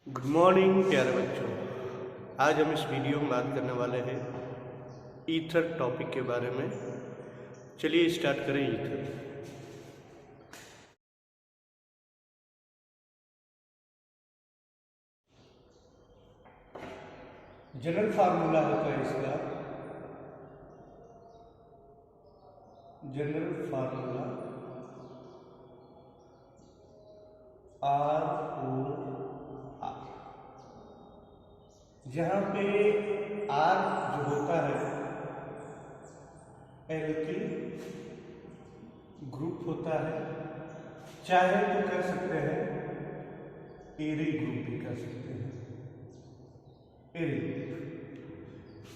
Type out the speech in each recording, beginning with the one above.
Good morning प्यारे बच्चों। आज हम इस वीडियो में बात करने वाले हैं ईथर टॉपिक के बारे में। चलिए स्टार्ट करें। ईथर जनरल फार्मूला होता है इसका। जनरल फार्मूला RO, जहाँ पे R जो होता है एल्किल ग्रुप होता है, चाहे तो कह सकते हैं एरिल ग्रुप भी कह सकते हैं।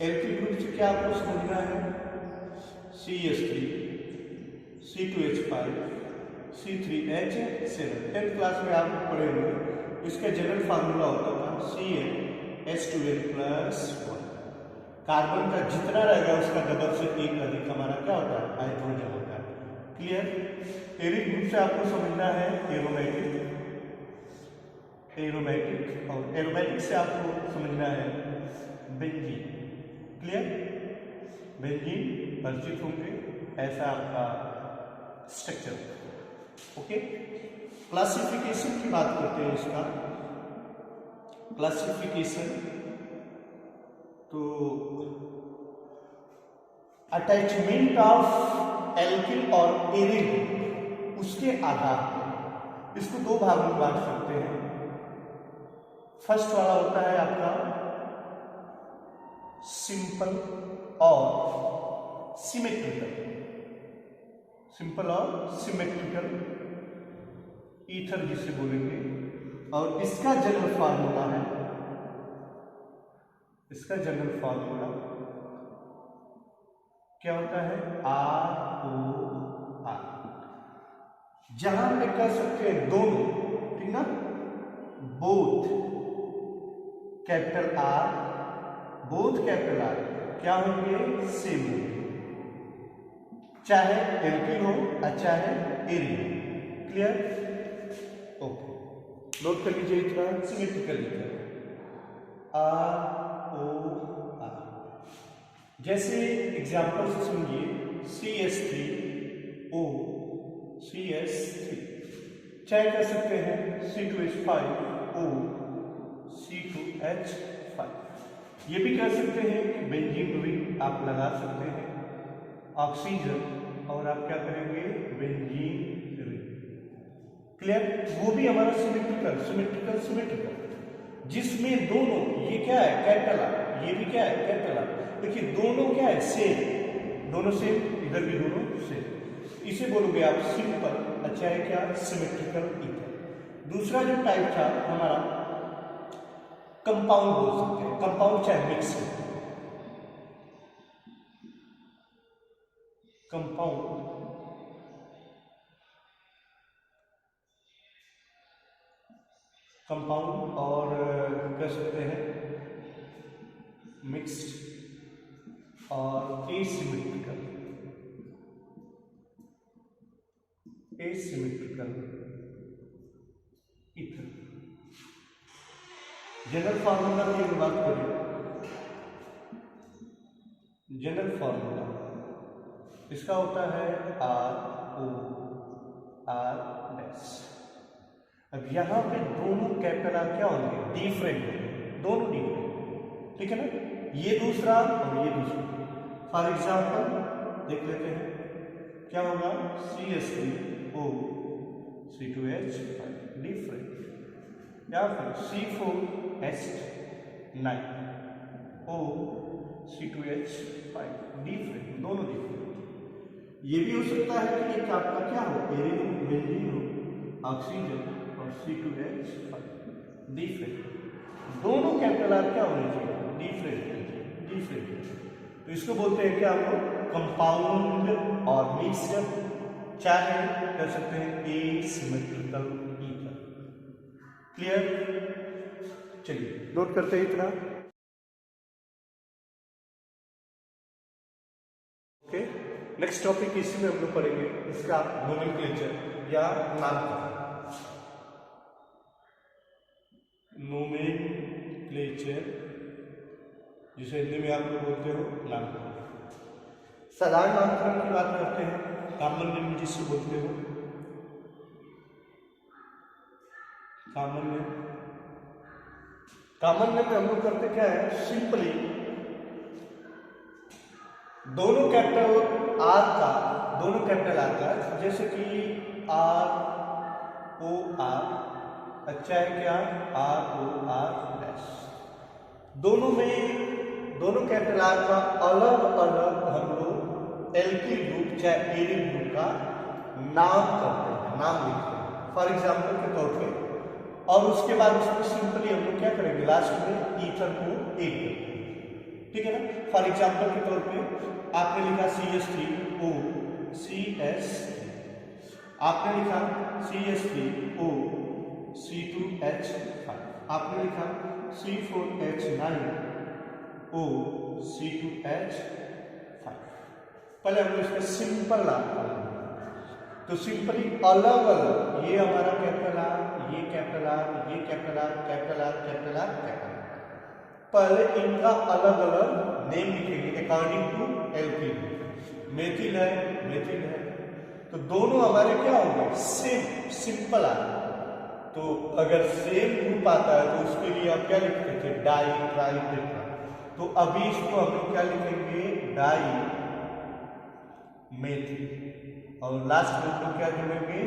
एल्किल ग्रुप से क्या आपको समझना है? CH3, C2H5, C3H7। 10th class में आप पढ़े होंगे। इसका जनरल फार्मूला होता था CnH2n+1। कार्बन का जितना रहेगा उसका डबल से एक अधिक हमारा क्या होता है? हाइड्रोजन होता है। क्लियर? एरिल ग्रुप से आपको समझना है एरोमेटिक, और एरोमेटिक से आपको समझना है बेंजीन। क्लियर? बेंजीन परिचित होंगे, ऐसा आपका स्ट्रक्चर। ओके, क्लासिफिकेशन की बात करते हैं। इसका क्लासिफिकेशन तो अटैचमेंट ऑफ एल्किल और एरिल उसके आधार पर इसको दो भागों में बांट सकते हैं। फर्स्ट वाला होता है आपका सिंपल और सिमेट्रिकल। सिंपल और सिमेट्रिकल ईथर जिसे बोलेंगे, और इसका जनरल फार्मूला है, इसका जनरल फार्मूला क्या होता है? ROR। जहां पे कह सकते हैं दोनों, ठीक ना, both capital R, both capital R क्या होंगे? सेम होंगे, चाहे एल्किल हो और चाहे एरिल। क्लियर? ओके, नोट कर लीजिए। इतना सिमेट्रिकल ROR। जैसे एग्जाम्पल से समझिए, CH3O CH3, चाहे कर सकते हैं C2H5O C2H5। ये भी कह सकते हैं कि बेंजीन रिंग आप लगा सकते हैं, ऑक्सीजन, और आप क्या करेंगे? Benzene ring. क्लियर? वो भी हमारा सिमेट्रिकल, जिसमें दोनों, ये क्या है? कैपिटल R, ये भी क्या है? Capital R। देखिए दोनों क्या है? सेम, दोनों सेम, इधर भी दोनों सेम। इसे बोलोगे आप सिंपल, अच्छा है क्या? Symmetrical ether. दूसरा जो टाइप था हमारा कंपाउंड बोल सकते हैं, कंपाउंड चाहे मिक्स है। कंपाउंड और कह सकते हैं मिक्स्ड और एसिमेट्रिकल ईथर। जनरल फार्मूला की अगर बात करें, जनरल फार्मूला इसका होता है ROR'। अब यहां पे दोनों कैपिटल R क्या होंगे? डिफरेंट होंगे, दोनों डिफरेंट, ठीक है ना? ये दूसरा और ये दूसरा। फॉर एग्जाम्पल देख लेते हैं, क्या होगा? CH3O C2H5 डिफरेंट, या फिर C4H9O C2H5 डिफरेंट, दोनों डिफरेंट। ये भी हो सकता है कि एक आपका क्या हो? एरिल बेंजीन हो, ऑक्सीजन, और C2H5 डिफरेंट। दोनों कैपिटल R क्या होने चाहिए? डिफरेंट। तो इसको बोलते हैं क्या? आपको कंपाउंड और मिक्स्ड, चाहे कर सकते हैं एसिमेट्रिकल ईथर। क्लियर? चलिए नोट करते हैं इतना। ओके, नेक्स्ट टॉपिक इसी में हम लोग पढ़ेंगे, इसका नोमेनक्लेचर या नामकरण। नोमेनक्लेचर, जिसे हिंदी में आप लोग बोलते हो नामकरण। साधारण नामकरण की बात करते हैं, कॉमन नेम जिससे बोलते हो, कॉमन नेम। कॉमन नेम में हम लोग करते क्या है, सिंपली दोनों कैपिटल आर का, जैसे कि आर ओ आर, अच्छा है क्या, आर ओ आर डैश, दोनों कैपिटल आर का अलग अलग हम लोग एल्किल ग्रुप चाहे एरिल ग्रुप का नाम करते हैं, नाम लिखते हैं फॉर एग्जाम्पल के तौर पे। और उसके बाद उसमें सिंपली हम लोग क्या करेंगे, लास्ट में ईथर को ऐड करते हैं, ठीक है ना। फॉर एग्जाम्पल के तौर पे आपने लिखा CH3O CS, आपने लिखा CH3O C2H5, आपने लिखा C4H9O C2H5। पहले हम लोग इसका सिंपल नाम करेंगे, तो सिंपली अलग अलग, ये हमारा कैपिटल आर, ये कैपिटल आर, ये capital R, capital R, capital R, capital R, पहले इनका अलग अलग नेम लिखेंगे अकॉर्डिंग टू एल्किल। मेथिल है, तो दोनों हमारे क्या होंगे, सेम, सिंपल आर। तो अगर सेम ग्रुप आता है तो उसके लिए आप क्या लिखते थे, डाई ट्राई टेट्रा। तो अभी इसको हम लोग क्या लिखेंगे, डाई मेथिल, और लास्ट में हम लोग क्या जोड़ेंगे,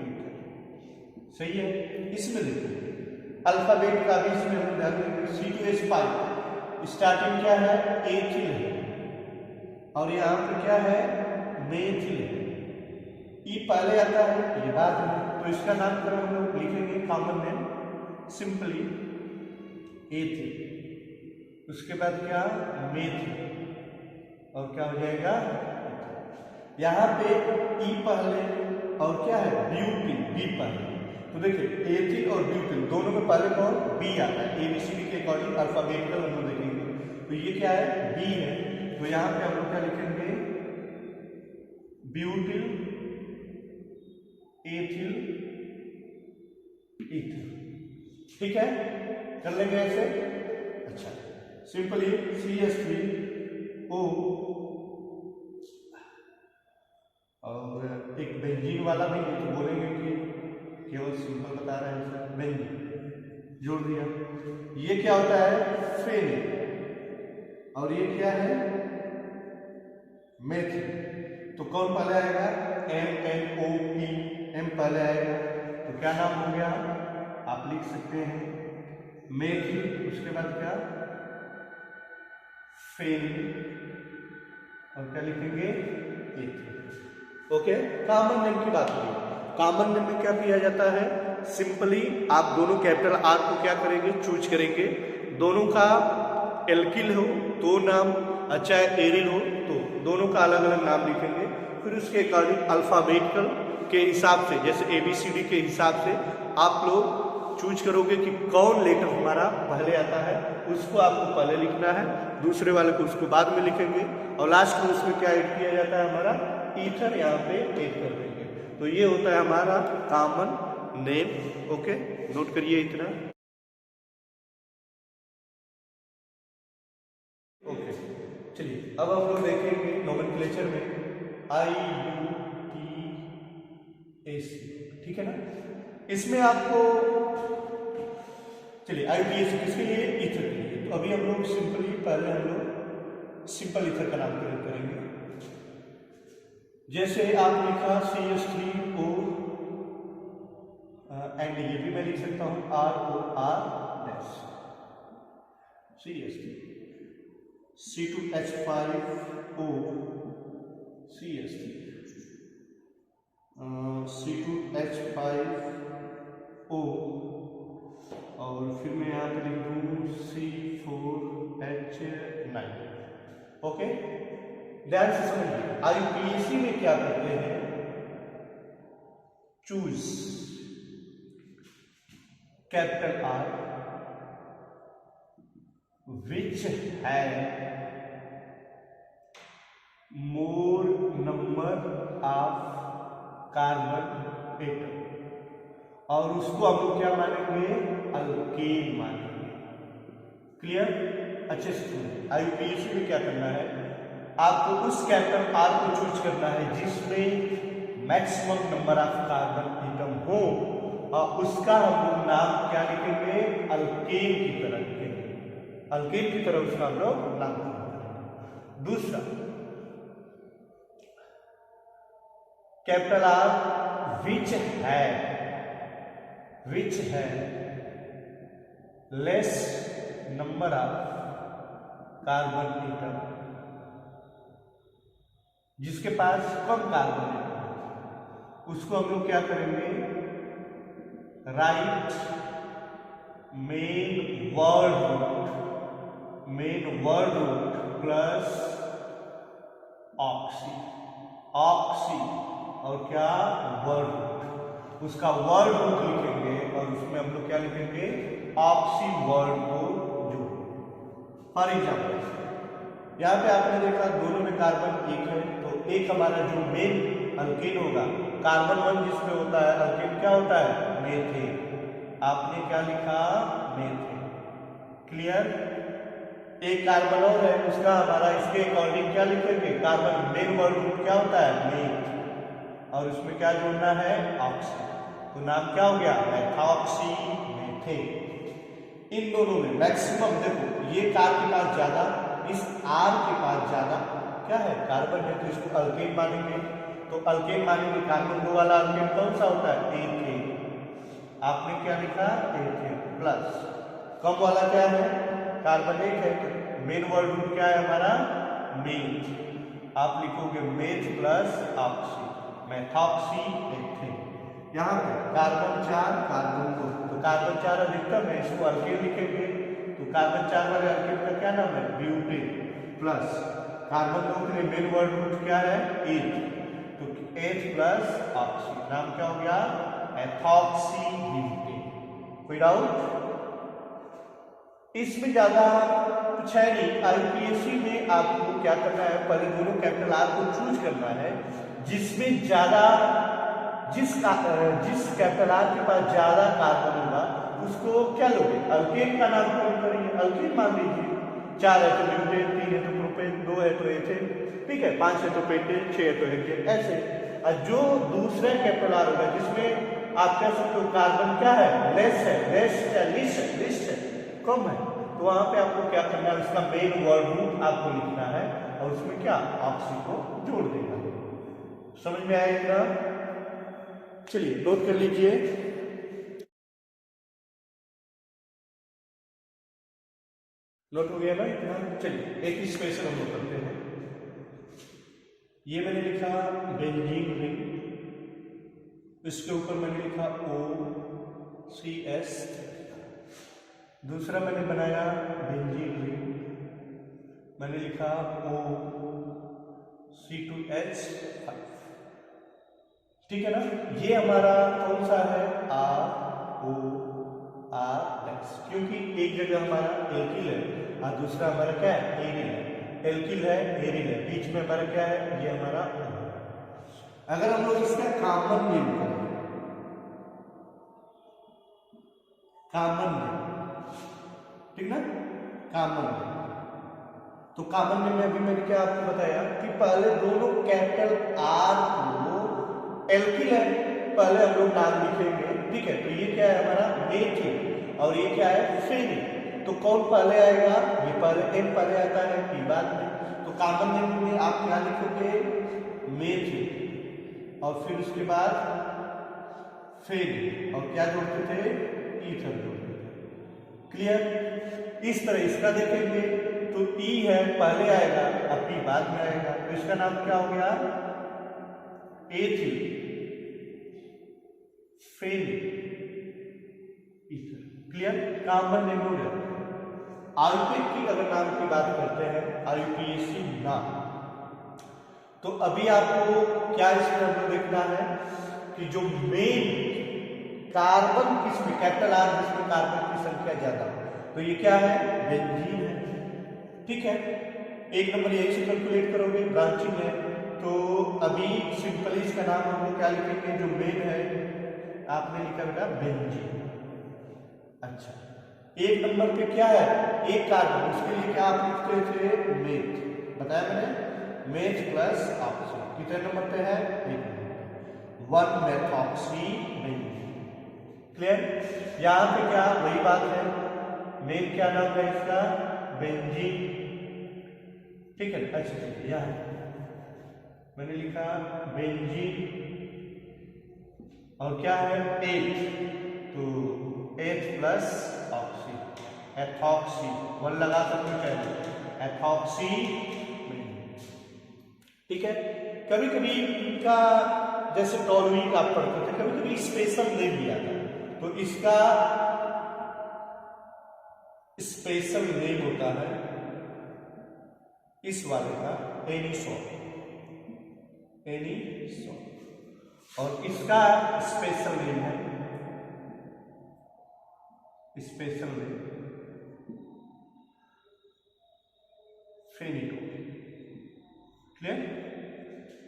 ईथर। सही है, इसमें देखिए अल्फाबेट का भी इसमें हम ध्यान देंगे। C2H5 स्टार्टिंग क्या है, एथिल है, और यहाँ पे क्या है, मेथिल है। ई पहले आता है, ये बाद में, तो इसका नामकरण हम लोग लिखेंगे कॉमन नेम सिंपली एथिल, उसके बाद क्या, मेथिल, और क्या हो जाएगा, यहाँ पे ई पहले और क्या है, ब्यूटिल, बी पहले। तो देखिए एथिल और ब्यूटिल दोनों में पहले कौन, बी आता है, ABCD के अकॉर्डिंग अल्फाबेटिकल हम लोग देखेंगे। तो ये क्या है, बी है, तो यहाँ पे हम लोग क्या लिखेंगे, ब्यूटिल एथिल ईथर, ठीक है, कर लेंगे ऐसे। अच्छा, सिंपली CH3O, और एक बेंजीन वाला भी है, तो बोलेंगे कि केवल सिंपल बता रहे हैं सर, बेंजीन जोड़ दिया। ये क्या होता है, फेनिल, और ये क्या है, मेथिल। तो कौन पहले आएगा, MNOP, M पहले आएगा, तो क्या नाम हो गया, आप लिख सकते हैं मेथिल, उसके बाद क्या, फेनिल, और क्या लिखेंगे, एथिल। ओके, कॉमन नेम की बात हुई। कॉमन नेम में क्या किया जाता है, सिंपली आप दोनों कैपिटल आर को क्या करेंगे, चूज करेंगे, दोनों का एल्किल हो तो नाम, अच्छा एरिल हो तो दोनों का अलग अलग नाम लिखेंगे। फिर उसके अकॉर्डिंग अल्फाबेटिकल के हिसाब से, जैसे ABCD के हिसाब से आप लोग चूज करोगे कि कौन लेटर हमारा पहले आता है, उसको आपको पहले लिखना है, दूसरे वाले को उसको बाद में लिखेंगे, और लास्ट में उसमें क्या ऐड किया जाता है, हमारा ईथर यहाँ पे ऐड कर देंगे। तो ये होता है हमारा कॉमन नेम। ओके, नोट करिए इतना। ओके, चलिए अब हम लोग देखेंगे नोमेनक्लेचर में IUPAC, ठीक है ना। इसमें आपको, चलिए IUPAC किसके लिए, ईथर के लिए। तो अभी हम लोग सिंपली, पहले हम लोग सिंपल ईथर का नामकरण करेंगे। जैसे आप लिखा CH3O, एंड ये भी मैं लिख सकता हूं ROR dash, CH3, C2H5O CH3, C2H5O, और फिर मैं यहाँ पे लिख दूँ C4H9। ओके, ध्यान से समझिए, IUPAC में क्या करते हैं, choose capital R which have more number of carbon atom, और उसको हम लोग क्या मानेंगे, अल्केन मानेंगे। क्लियर? अच्छे से सुनिए, आईयूपीएसी में क्या करना है, आपको उस कैपिटल आर को चूज करना है जिसमें maximum number of carbon atom हो, और उसका हम लोग नाम क्या लिखेंगे, अल्केन की तरह लिखेंगे, अल्केन की तरह उसका हम लोग नाम लिखेंगे। दूसरा, कैपिटल आर विच है less number of carbon atom, जिसके पास कम कार्बन एटम, उसको हम लोग क्या करेंगे, right main word root plus oxy और क्या, वर्ड रूट, उसका वर्ड रूट लिखेंगे और उसमें हम लोग क्या लिखेंगे, ऑक्सी वर्ड को जोड़ेंगे। फॉर एग्जाम्पल यहाँ पे आपने देखा दोनों में कार्बन एक है, तो एक हमारा जो मेन अल्केन होगा, कार्बन 1 जिसमें होता है अल्केन क्या होता है, मेथेन। आपने क्या लिखा, मेथेन। क्लियर? एक कार्बन और है, उसका हमारा इसके अकॉर्डिंग क्या लिखेंगे, कार्बन मेन वर्ड रूट क्या होता है, मेथ, और उसमें क्या जोड़ना है, ऑक्सी, तो नाम क्या हो गया, मेथॉक्सी मेथेन। इन दोनों में मैक्सिमम देखो, ये कार के पास ज्यादा, इस आर के पास ज्यादा क्या है, कार्बन है, तो इसको अल्केन मानेंगे। तो अल्केन मानेंगे, कार्बन 2 वाला अल्केन कौन सा होता है, एथेन। आपने क्या लिखा, एथेन प्लस, कम वाला क्या है, कार्बन 1 है, तो मेन वर्ड रूट क्या है हमारा, मेथ। आप लिखोगे meth plus oxy, methoxy ethane. यहाँ पे कार्बन 4 कार्बन 2, तो कार्बन 4 अधिकतम है, इसको अल्केन लिखेंगे, तो कार्बन 4 वाले अल्केन का क्या नाम है, ब्यूटेन प्लस कार्बन 2 के लिए मेन वर्ड रूट क्या है, एथ, तो एथ प्लस ऑक्सी, नाम क्या हो गया, एथॉक्सी ब्यूटेन। कोई डाउट? इसमें ज्यादा कुछ है नहीं। आईयूपीएसी में आपको क्या करना है, पहले दोनों कैपिटल आर को चूज करना है, जिसमें ज्यादा जिस कैपिटल आर के पास ज्यादा कार्बन होगा उसको क्या लोगे, अल्केन का नाम करेंगे, अल्केन मान लीजिए। 4 है तो ब्यूटेन, 3 है तो प्रोपेन, 2 है तो एथेन, ठीक है, 5 है तो पेंटेन, 6 है तो हेक्सेन, ऐसे। और जो दूसरा कैपिटल आर होगा जिसमें आप कह सकते हो कार्बन क्या है, लिस्ट है, कम है, तो वहां पे आपको क्या करना है, उसका मेन वर्ड रूट आपको लिखना है और उसमें क्या, ऑक्सी को जोड़ देना। समझ में आएगा? चलिए नोट कर लीजिए। नोट हो गया ना इतना? चलिए एक ही स्पेशल हम लोग करते हैं। ये मैंने लिखा बेंजीन रिंग, इसके ऊपर मैंने लिखा OCS। दूसरा मैंने बनाया बेंजीन रिंग, मैंने लिखा OC2H5। ठीक है ना? ये हमारा कौन सा है, RORS, क्योंकि एक जगह हमारा एल्किल है और दूसरा हमारा क्या है, एरिल है। एल्किल है, एरिल है, बीच में हमारा क्या है, ये हमारा। अगर हम लोग इसका कॉमन नेम करें, कॉमन नेम, ठीक ना, कॉमन नेम, तो कॉमन नेम में अभी मैंने क्या आपको बताया कि पहले दोनों कैपिटल आर को, एल्किल है, पहले हम लोग नाम लिखेंगे, ठीक है, तो ये क्या है हमारा, मेथिल, और ये क्या है, फेनिल। तो कौन पहले आएगा, ये पहले, एन पहले आता है, पी बाद में। तो कॉमन नेम में आप क्या लिखोगे, मेथिल, और फिर उसके बाद फेनिल, और क्या जोड़ते थे, ईथर जोड़ते थे। क्लियर? इस तरह इसका देखेंगे तो ई है पहले आएगा, अब पी बाद में आएगा, तो इसका नाम क्या हो गया, ethyl phenyl ether. Clear? Common name हो गया। आईयूपीएसी की अगर नाम की बात करते हैं, आईयूपीएसी नाम, तो अभी आपको क्या इसमें हमको देखना है कि जो मेन कार्बन किसमें, कैपिटल आर जिसमें कार्बन की संख्या ज्यादा, तो ये क्या है, बेंजीन है। ठीक है, एक नंबर यही से कैलकुलेट करोगे, ब्रांचिंग है, तो अभी सिंपली इसका नाम हम लोग क्या लिखेंगे, जो मेन है आपने लिखा बेटा बेंजीन। अच्छा, एक नंबर पे क्या है, एक कार्बन, उसके लिए क्या आप लिखते थे, मेथ, बताया मैंने, मेथ प्लस ऑक्सीजन। कितने नंबर पे है, एक नंबर, 1 मेथॉक्सी बेंजीन। क्लियर। यहां पे क्या वही बात है, मेथ क्या नाम है इसका, बेंजीन, ठीक है। अच्छा चलिए, यहां मैंने लिखा बेंजीन और क्या है, एथ, तो एथ प्लस ऑक्सी, एथॉक्सी, 1 लगा सकते हैं, एथॉक्सी, ठीक है। कभी कभी इनका जैसे टॉलुइक आप पढ़ते थे, कभी कभी स्पेशल नेम दिया था, तो इसका स्पेशल नेम होता है इस वाले का एनिसोन, एनिसोन, और इसका स्पेशल नेम है, स्पेशल नेम फेनिटोन। क्लियर।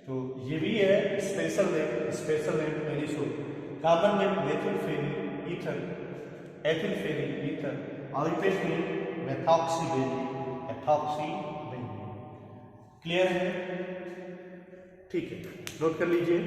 तो ये भी है special name, special name anisole, common name methyl phenyl ether, ethyl phenyl ether, अल्पेट name methoxy benzene, ethoxy benzene. Clear है, ठीक है, नोट कर लीजिए।